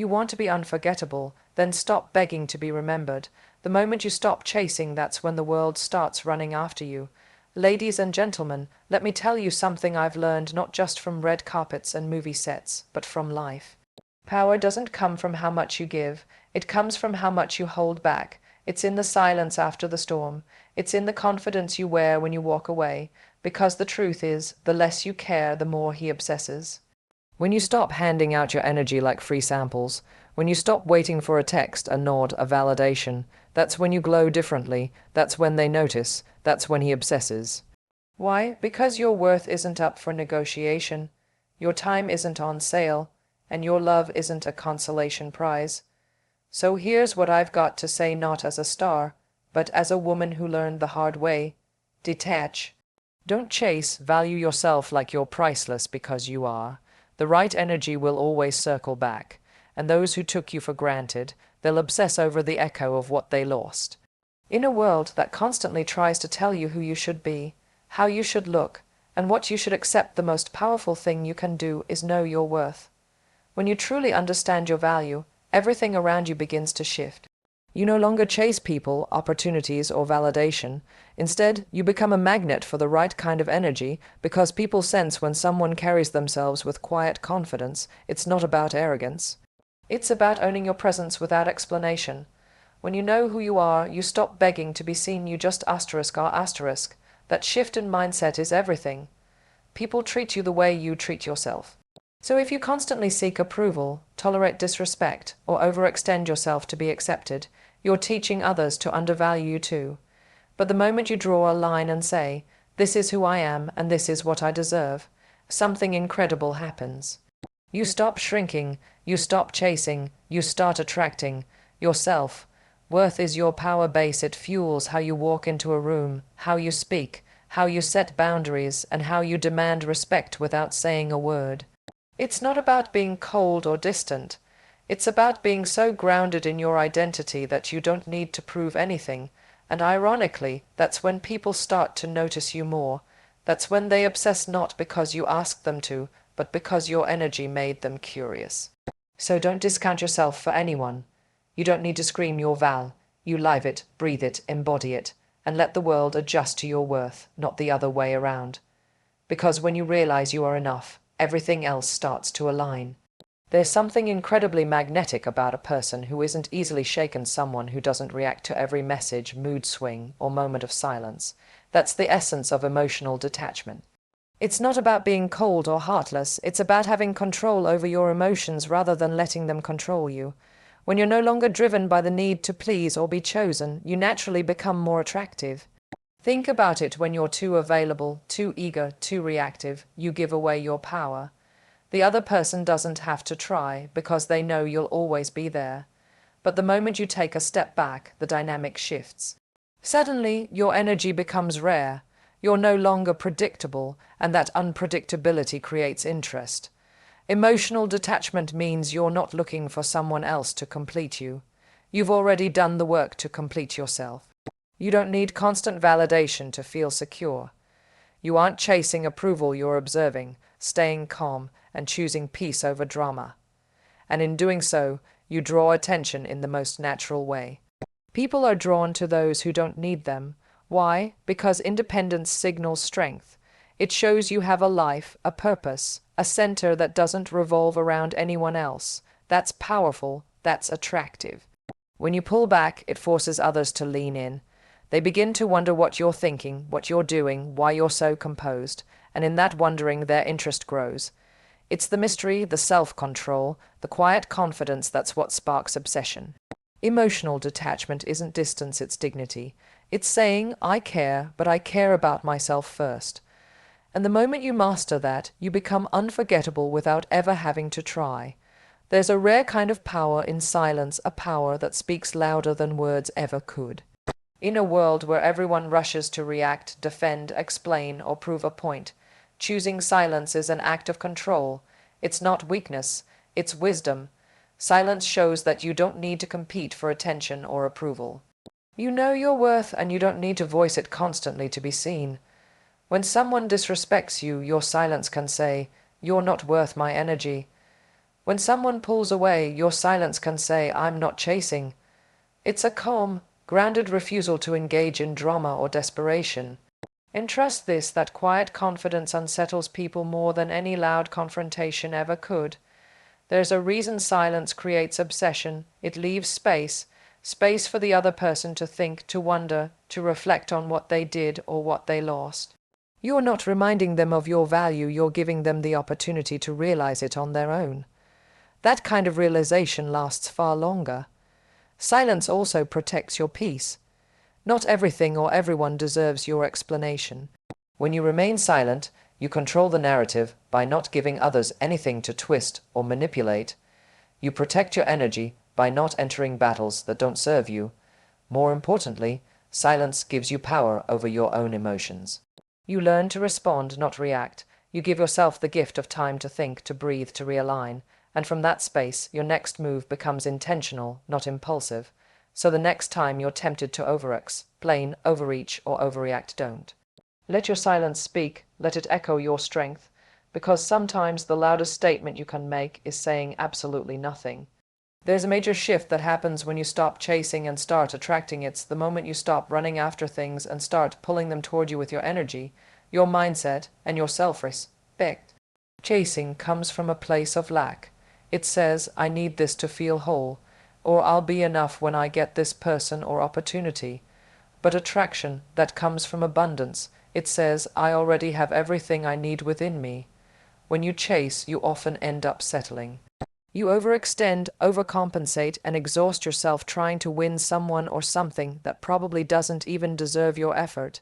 You want to be unforgettable, then stop begging to be remembered. The moment you stop chasing, that's when the world starts running after you. Ladies and gentlemen, let me tell you something I've learned not just from red carpets and movie sets, but from life. Power doesn't come from how much you give, it comes from how much you hold back. It's in the silence after the storm. It's in the confidence you wear when you walk away. Because the truth is, the less you care, the more he obsesses. When you stop handing out your energy like free samples, when you stop waiting for a text, a nod, a validation, that's when you glow differently, that's when they notice, that's when he obsesses. Why? Because your worth isn't up for negotiation, your time isn't on sale, and your love isn't a consolation prize. So here's what I've got to say, not as a star, but as a woman who learned the hard way. Detach. Don't chase, value yourself like you're priceless, because you are. The right energy will always circle back, and those who took you for granted, they'll obsess over the echo of what they lost. In a world that constantly tries to tell you who you should be, how you should look, and what you should accept, the most powerful thing you can do is know your worth. When you truly understand your value, everything around you begins to shift. You no longer chase people, opportunities, or validation. Instead, you become a magnet for the right kind of energy, because people sense when someone carries themselves with quiet confidence. It's not about arrogance. It's about owning your presence without explanation. When you know who you are, you stop begging to be seen. You just asterisk or asterisk. That shift in mindset is everything. People treat you the way you treat yourself. So if you constantly seek approval, tolerate disrespect, or overextend yourself to be accepted, you're teaching others to undervalue you too. But the moment you draw a line and say, "This is who I am and this is what I deserve," something incredible happens. You stop shrinking, you stop chasing, you start attracting yourself. Worth is your power base. It fuels how you walk into a room, how you speak, how you set boundaries, and how you demand respect without saying a word. It's not about being cold or distant. It's about being so grounded in your identity that you don't need to prove anything. And ironically, that's when people start to notice you more. That's when they obsess, not because you asked them to, but because your energy made them curious. So don't discount yourself for anyone. You don't need to scream your val. You live it, breathe it, embody it, and let the world adjust to your worth, not the other way around. Because when you realize you are enough, everything else starts to align. There's something incredibly magnetic about a person who isn't easily shaken, someone who doesn't react to every message, mood swing, or moment of silence. That's the essence of emotional detachment. It's not about being cold or heartless, it's about having control over your emotions rather than letting them control you. When you're no longer driven by the need to please or be chosen, you naturally become more attractive. Think about it: when you're too available, too eager, too reactive, you give away your power. The other person doesn't have to try, because they know you'll always be there. But the moment you take a step back, the dynamic shifts. Suddenly, your energy becomes rare. You're no longer predictable, and that unpredictability creates interest. Emotional detachment means you're not looking for someone else to complete you. You've already done the work to complete yourself. You don't need constant validation to feel secure. You aren't chasing approval, you're observing, staying calm, and choosing peace over drama. And in doing so, you draw attention in the most natural way. People are drawn to those who don't need them. Why? Because independence signals strength. It shows you have a life, a purpose, a center that doesn't revolve around anyone else. That's powerful, that's attractive. When you pull back, it forces others to lean in. They begin to wonder what you're thinking, what you're doing, why you're so composed, and in that wondering, their interest grows. It's the mystery, the self-control, the quiet confidence that's what sparks obsession. Emotional detachment isn't distance, it's dignity. It's saying, I care, but I care about myself first. And the moment you master that, you become unforgettable without ever having to try. There's a rare kind of power in silence, a power that speaks louder than words ever could. In a world where everyone rushes to react, defend, explain, or prove a point, choosing silence is an act of control. It's not weakness, it's wisdom. Silence shows that you don't need to compete for attention or approval. You know your worth, and you don't need to voice it constantly to be seen. When someone disrespects you, your silence can say, "You're not worth my energy." When someone pulls away, your silence can say, "I'm not chasing." It's a calm, grounded refusal to engage in drama or desperation. Entrust this, that quiet confidence unsettles people more than any loud confrontation ever could. There's a reason silence creates obsession. It leaves space for the other person to think, to wonder, to reflect on what they did or what they lost. You're not reminding them of your value, you're giving them the opportunity to realize it on their own. That kind of realization lasts far longer. Silence also protects your peace. Not everything or everyone deserves your explanation. When you remain silent, you control the narrative by not giving others anything to twist or manipulate. You protect your energy by not entering battles that don't serve you. More importantly, silence gives you power over your own emotions. You learn to respond, not react. You give yourself the gift of time to think, to breathe, to realign. And from that space, your next move becomes intentional, not impulsive. So the next time you're tempted to overexplain, overreach, or overreact, don't. Let your silence speak, let it echo your strength, because sometimes the loudest statement you can make is saying absolutely nothing. There's a major shift that happens when you stop chasing and start attracting. It's the moment you stop running after things and start pulling them toward you with your energy, your mindset, and your self-respect. Chasing comes from a place of lack. It says, "I need this to feel whole," or "I'll be enough when I get this person or opportunity." But attraction, that comes from abundance. It says, "I already have everything I need within me." When you chase, you often end up settling. You overextend, overcompensate, and exhaust yourself trying to win someone or something that probably doesn't even deserve your effort.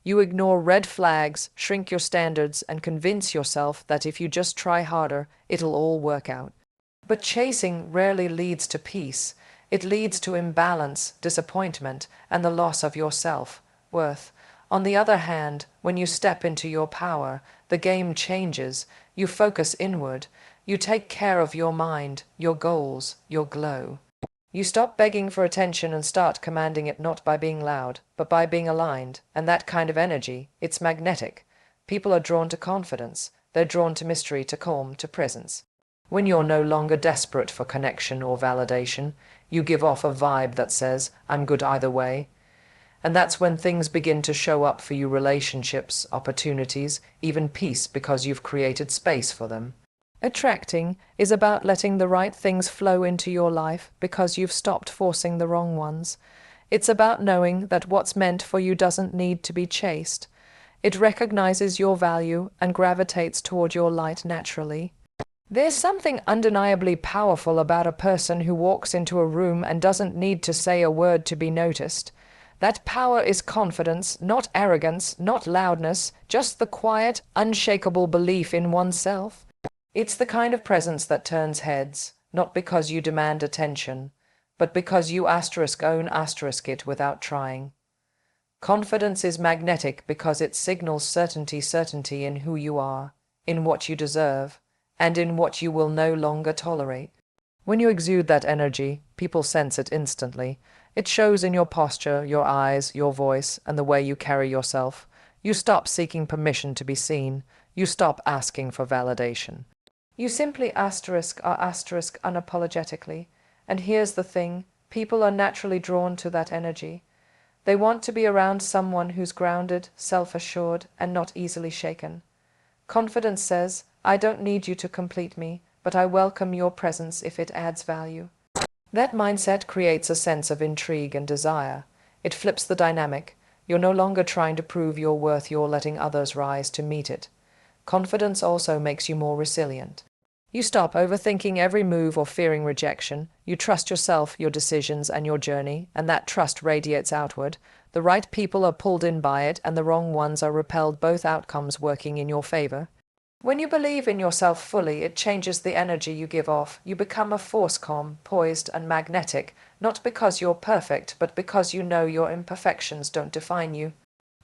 You ignore red flags, shrink your standards, and convince yourself that if you just try harder, it'll all work out. But chasing rarely leads to peace. It leads to imbalance, disappointment, and the loss of your self-worth. On the other hand, when you step into your power, the game changes. You focus inward. You take care of your mind, your goals, your glow. You stop begging for attention and start commanding it, not by being loud, but by being aligned. And that kind of energy, it's magnetic. People are drawn to confidence. They're drawn to mystery, to calm, to presence. When you're no longer desperate for connection or validation, you give off a vibe that says, "I'm good either way." And that's when things begin to show up for you: relationships, opportunities, even peace, because you've created space for them. Attracting is about letting the right things flow into your life because you've stopped forcing the wrong ones. It's about knowing that what's meant for you doesn't need to be chased. It recognizes your value and gravitates toward your light naturally. There's something undeniably powerful about a person who walks into a room and doesn't need to say a word to be noticed. That power is confidence, not arrogance, not loudness, just the quiet, unshakable belief in oneself. It's the kind of presence that turns heads, not because you demand attention, but because you own it without trying. Confidence is magnetic because it signals certainty in who you are, in what you deserve, and in what you will no longer tolerate. When you exude that energy, people sense it instantly. It shows in your posture, your eyes, your voice, and the way you carry yourself. You stop seeking permission to be seen. You stop asking for validation. You simply are unapologetically. And here's the thing, people are naturally drawn to that energy. They want to be around someone who's grounded, self-assured, and not easily shaken. Confidence says, "I don't need you to complete me, but I welcome your presence if it adds value." That mindset creates a sense of intrigue and desire. It flips the dynamic. You're no longer trying to prove your worth, you're letting others rise to meet it. Confidence also makes you more resilient. You stop overthinking every move or fearing rejection. You trust yourself, your decisions, and your journey, and that trust radiates outward. The right people are pulled in by it, and the wrong ones are repelled, both outcomes working in your favor. When you believe in yourself fully, it changes the energy you give off. You become a force, calm, poised, and magnetic, not because you're perfect, but because you know your imperfections don't define you.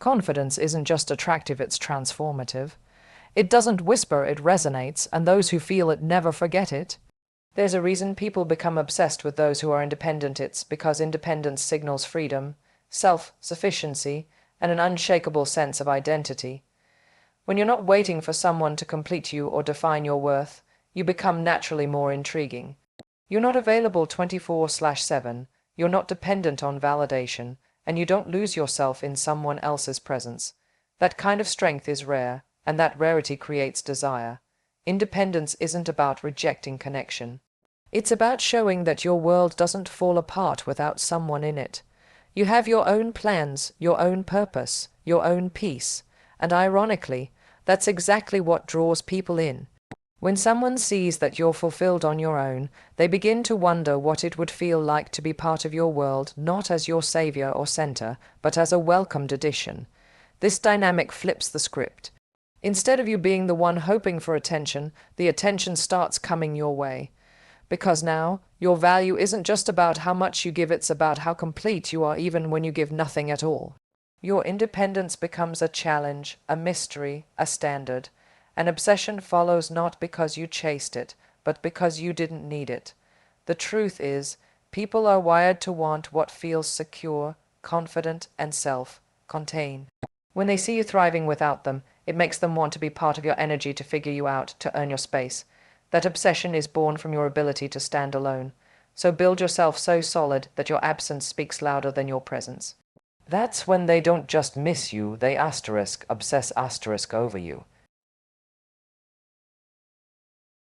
Confidence isn't just attractive, it's transformative. It doesn't whisper, it resonates, and those who feel it never forget it. There's a reason people become obsessed with those who are independent. It's because independence signals freedom, self-sufficiency, and an unshakable sense of identity. When you're not waiting for someone to complete you or define your worth, you become naturally more intriguing. You're not available 24/7, you're not dependent on validation, and you don't lose yourself in someone else's presence. That kind of strength is rare, and that rarity creates desire. Independence isn't about rejecting connection. It's about showing that your world doesn't fall apart without someone in it. You have your own plans, your own purpose, your own peace, and ironically, that's exactly what draws people in. When someone sees that you're fulfilled on your own, they begin to wonder what it would feel like to be part of your world, not as your savior or center, but as a welcomed addition. This dynamic flips the script. Instead of you being the one hoping for attention, the attention starts coming your way. Because now, your value isn't just about how much you give, it's about how complete you are even when you give nothing at all. Your independence becomes a challenge, a mystery, a standard. An obsession follows not because you chased it, but because you didn't need it. The truth is, people are wired to want what feels secure, confident, and self-contained. When they see you thriving without them, it makes them want to be part of your energy, to figure you out, to earn your space. That obsession is born from your ability to stand alone. So build yourself so solid that your absence speaks louder than your presence. That's when they don't just miss you, they obsess over you.